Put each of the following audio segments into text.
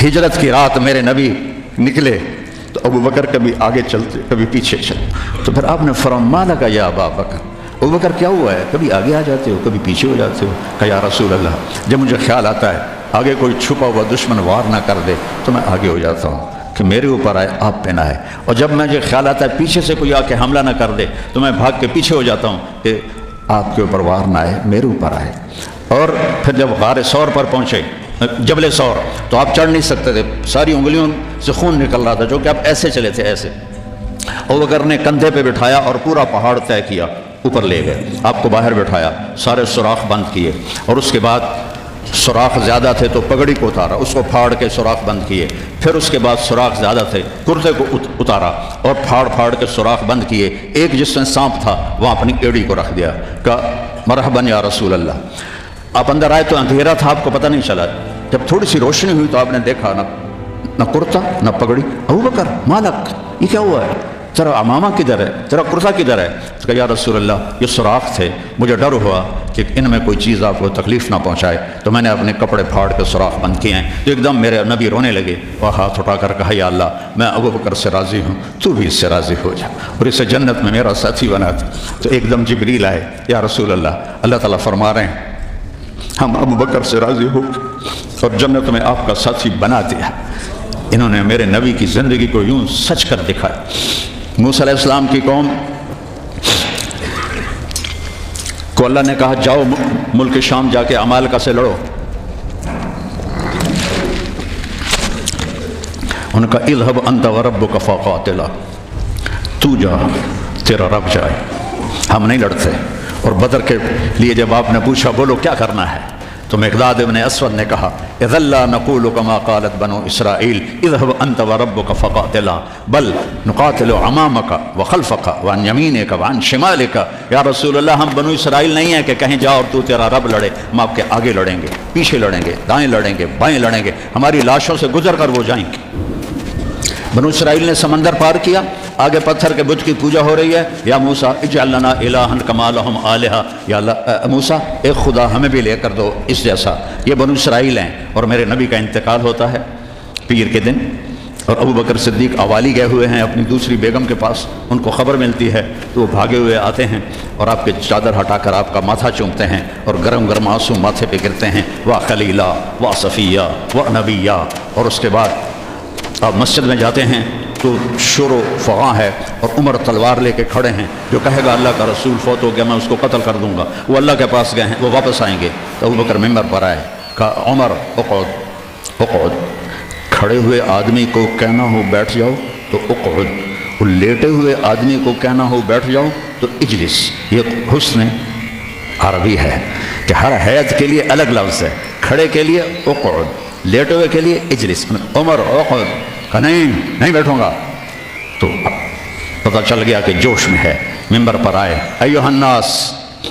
ہجرت کی رات میرے نبی نکلے تو ابو بکر کبھی آگے چلتے کبھی پیچھے چلتے، تو پھر آپ نے فرمایا کہ یا ابا بکر، ابو بکر کیا ہوا ہے، کبھی آگے آ جاتے ہو کبھی پیچھے ہو جاتے ہو؟ کہ یا رسول اللہ، جب مجھے خیال آتا ہے آگے کوئی چھپا ہوا دشمن وار نہ کر دے تو میں آگے ہو جاتا ہوں کہ میرے اوپر آئے، آپ پہ نہ آئے، اور جب مجھے خیال آتا ہے پیچھے سے کوئی آ کے حملہ نہ کر دے تو میں بھاگ کے پیچھے ہو جاتا ہوں کہ آپ کے اوپر وار نہ آئے، میرے اوپر آئے۔ اور پھر جب غار ثور پر پہنچے، جبل ثور، تو آپ چڑھ نہیں سکتے تھے، ساری انگلیوں سے خون نکل رہا تھا، جو کہ آپ ایسے چلے تھے ایسے۔ ابو بکر نے کندھے پہ بٹھایا اور پورا پہاڑ طے کیا، اوپر لے گئے، آپ کو باہر بٹھایا، سارے سوراخ بند کیے، اور اس کے بعد سوراخ زیادہ تھے تو پگڑی کو اتارا، اس کو پھاڑ کے سوراخ بند کیے، پھر اس کے بعد سوراخ زیادہ تھے کرتے کو اتارا اور پھاڑ کے سوراخ بند کیے، ایک جس میں سانپ تھا وہاں اپنی ایڑی کو رکھ دیا، کہا مرحباً یا رسول اللہ۔ آپ اندر آئے تو اندھیرا تھا، آپ کو پتہ نہیں چلا، جب تھوڑی سی روشنی ہوئی تو آپ نے دیکھا نہ کرتا نہ پگڑی۔ ابو بکر مالک، یہ کیا ہوا ہے، تیرا امامہ کدھر ہے، تیرا کرتا کدھر ہے؟ تو کہا یا رسول اللہ یہ سوراخ تھے، مجھے ڈر ہوا کہ ان میں کوئی چیز آپ کو تکلیف نہ پہنچائے تو میں نے اپنے کپڑے پھاڑ کے سوراخ بند کیے ہیں۔ تو ایک دم میرے نبی رونے لگے اور ہاتھ اٹھا کر کہا یا اللہ میں ابو بکر سے راضی ہوں، تو بھی اس سے راضی ہو جا اور اسے جنت میں میرا ساتھی بنا دے۔ تو ایک دم جبریل آئے، یا رسول اللہ تعالیٰ فرما رہے ہیں ہم ابو بکر سے راضی ہو اور جنت میں آپ کا ساتھی بنا دیا۔ انہوں نے میرے نبی کی زندگی کو یوں سچ کر دکھایا۔ موسیٰ علیہ السلام کی قوم کو اللہ نے کہا جاؤ ملک شام جا کے عمالقہ سے لڑو، ان کا اذهب انت وربک فقاتلا، تو جا تیرا رب جائے، ہم نہیں لڑتے۔ اور بدر کے لیے جب آپ نے پوچھا بولو کیا کرنا ہے تو مقداد ابن اسود نے کہا اذا لا نقول كما قالت بنو اسرائیل اذهب انت وربك فقاتلا بل نقاتل امامك وخلفك وعن يمينك وعن شمالك۔ یا رسول اللہ ہم بنو اسرائیل نہیں ہیں کہ کہیں جاؤ اور تو تیرا رب لڑے، ہم آپ کے آگے لڑیں گے، پیچھے لڑیں گے، دائیں لڑیں گے، بائیں لڑیں گے، ہماری لاشوں سے گزر کر وہ جائیں گے۔ بنو اسرائیل نے سمندر پار کیا، آگے پتھر کے بت کی پوجا ہو رہی ہے، یا موسیٰ اجعل لنا الہا کما لہم آلہہ، یا اللہ موسیٰ ایک خدا ہمیں بھی لے کر دو اس جیسا۔ یہ بنو اسرائیل ہیں اور میرے نبی کا انتقال ہوتا ہے پیر کے دن، اور ابو بکر صدیق اوالی گئے ہوئے ہیں اپنی دوسری بیگم کے پاس، ان کو خبر ملتی ہے تو وہ بھاگے ہوئے آتے ہیں اور آپ کے چادر ہٹا کر آپ کا ماتھا چومتے ہیں اور گرم گرم آنسو ماتھے پہ گرتے ہیں، وا خلیلہ وا صفیہ وا نبیہ۔ اور اس کے بعد آپ مسجد میں جاتے ہیں تو شور و فغاں ہے اور عمر تلوار لے کے کھڑے ہیں، جو کہے گا اللہ کا رسول فوت ہو گیا میں اس کو قتل کر دوں گا، وہ اللہ کے پاس گئے ہیں، وہ واپس آئیں گے۔ تو ابو بکر ممبر پر آئے، کہا عمر اقعد اقعد، کھڑے ہوئے آدمی کو کہنا ہو بیٹھ جاؤ تو اقعد، وہ لیٹے ہوئے آدمی کو کہنا ہو بیٹھ جاؤ تو اجلس۔ یہ حسن عربی ہے کہ ہر حیت کے لیے الگ لفظ ہے، کھڑے کے لیے اقعد، لیٹے ہوئے کے لیے اجلس۔ عمر اقعد، کہا نہیں بیٹھوں گا، تو پتہ چل گیا کہ جوش میں ہے، ممبر پر آئے، ایھا الناس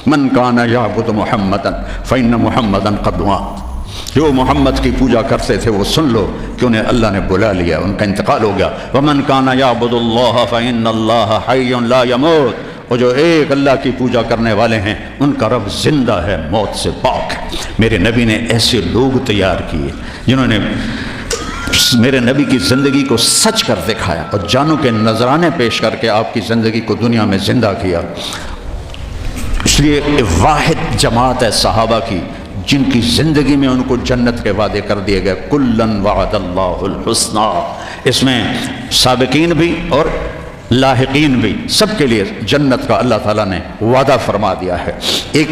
من کان یعبد محمدا فإن محمدا قد مات، جو محمد کی پوجا کرتے تھے وہ سن لو کہ انہیں اللہ نے بلا لیا، ان کا انتقال ہو گیا۔ ومن کان یعبد اللہ فإن اللہ حی لا یموت، اور جو ایک اللہ کی پوجا کرنے والے ہیں ان کا رب زندہ ہے، موت سے پاک ہے۔ میرے نبی نے ایسے لوگ تیار کیے جنہوں نے میرے نبی کی زندگی کو سچ کر دکھایا اور جانوں کے نذرانے پیش کر کے آپ کی زندگی کو دنیا میں زندہ کیا۔ اس لیے واحد جماعت ہے صحابہ کی جن کی زندگی میں ان کو جنت کے وعدے کر دیے گئے، کلن وعد اللہ الحسنی، اس میں سابقین بھی اور لاحقین بھی، سب کے لیے جنت کا اللہ تعالیٰ نے وعدہ فرما دیا ہے۔ ایک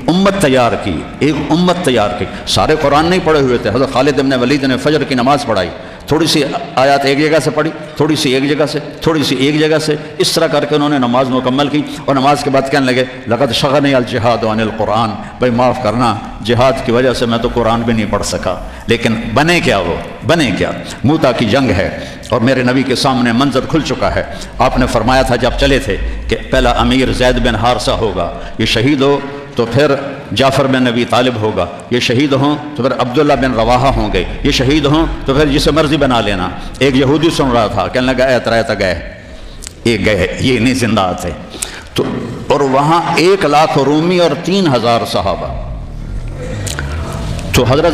امت تیار کی، ایک امت تیار کی، سارے قرآن نہیں پڑھے ہوئے تھے، حضرت خالد بن ولید نے فجر کی نماز پڑھائی، تھوڑی سی آیات ایک جگہ سے پڑھی، تھوڑی سی ایک جگہ سے، تھوڑی سی ایک جگہ سے، اس طرح کر کے انہوں نے نماز مکمل کی، اور نماز کے بعد کہنے لگے لقد شغلنی الجہاد عن القرآن، بھائی معاف کرنا جہاد کی وجہ سے میں تو قرآن بھی نہیں پڑھ سکا۔ لیکن بنے کیا، وہ بنے کیا، موتا کی جنگ ہے اور میرے نبی کے سامنے منظر کھل چکا ہے۔ آپ نے فرمایا تھا جب چلے تھے کہ پہلا امیر زید بن حارثہ ہوگا، یہ شہید ہو تو پھر جعفر بن ابی طالب ہوگا، یہ شہید ہوں تو پھر عبداللہ بن رواحہ ہوں گے، یہ شہید ہوں تو پھر جسے مرضی بنا لینا۔ ایک یہودی سن رہا تھا، کہنے لگا اے گئے، یہ گئے، یہ نہیں زندہ آتے۔ تو اور وہاں 1,00,000 رومی اور 3,000 صحابہ۔ تو حضرت